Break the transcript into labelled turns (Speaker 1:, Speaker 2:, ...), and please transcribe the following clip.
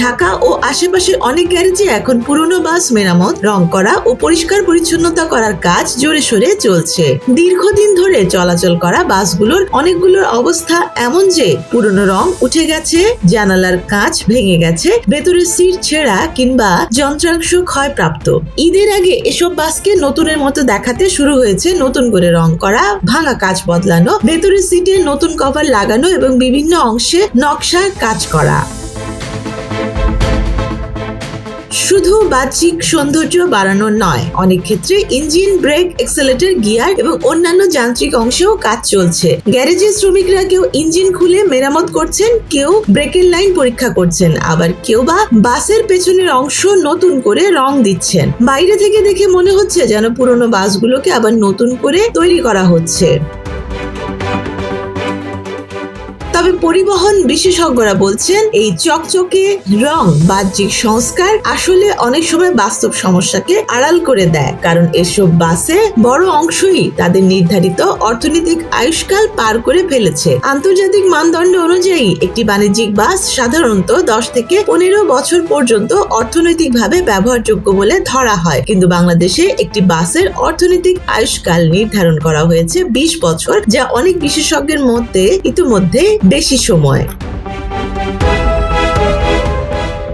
Speaker 1: ঢাকা ও আশেপাশের অনেক গ্যারেজে এখন পুরনো বাস মেরামত, রং করা ও পরিষ্কার পরিচ্ছন্নতা করার কাজ জোরে সোরে চলছে। দীর্ঘদিন ধরে চলাচল করা বাসগুলোর অনেকগুলোর অবস্থা এমন যে পুরনো রং উঠে গেছে, জানালার কাঁচ ভেঙে গেছে, ভেতরের সিট ছেঁড়া কিংবা যন্ত্রাংশ ক্ষয়প্রাপ্ত। ঈদের আগে এসব বাসকে নতুনের মতো দেখাতে শুরু হয়েছে নতুন করে রং করা, ভাঙা কাঁচ বদলানো, ভেতরের সিটে নতুন কভার লাগানো এবং বিভিন্ন অংশে নকশার কাজ করা। শুধু বাহ্যিক সৌন্দর্য বাড়ানো নয়, অনেক ক্ষেত্রে ইঞ্জিন, ব্রেক, এক্সেলেটর, গিয়ার এবং অন্যান্য যান্ত্রিক অংশেও কাজ চলছে। গ্যারেজের শ্রমিকরা কেউ ইঞ্জিন খুলে মেরামত করছেন, কেউ ব্রেকের লাইন পরীক্ষা করছেন, আবার কেউ বা বাসের পেছনের অংশ নতুন করে রং দিচ্ছেন। বাইরে থেকে দেখে মনে হচ্ছে যেন পুরনো বাসগুলোকে আবার নতুন করে তৈরি করা হচ্ছে। তবে পরিবহন বিশেষজ্ঞরা বলছেন এই চকচকে রং, বাহ্যিক সংস্কার আসলে অনেক সময় বাস্তব সমস্যাকে আড়াল করে দেয়, কারণ এসব বাসে বড় অংশই তাদের নির্ধারিত অর্থনৈতিক আয়ুষ্কাল পার করে ফেলেছে। আন্তর্জাতিক মানদণ্ড অনুযায়ী একটি বাণিজ্যিক বাস সাধারণত 10 থেকে 15 বছর পর্যন্ত অর্থনৈতিকভাবে ব্যবহারযোগ্য বলে ধরা হয়, কিন্তু বাংলাদেশে একটি বাসের অর্থনৈতিক আয়ুষ্কাল নির্ধারণ করা হয়েছে 20 বছর, যা অনেক বিশেষজ্ঞের মতে ইতিমধ্যে বেশি সময়।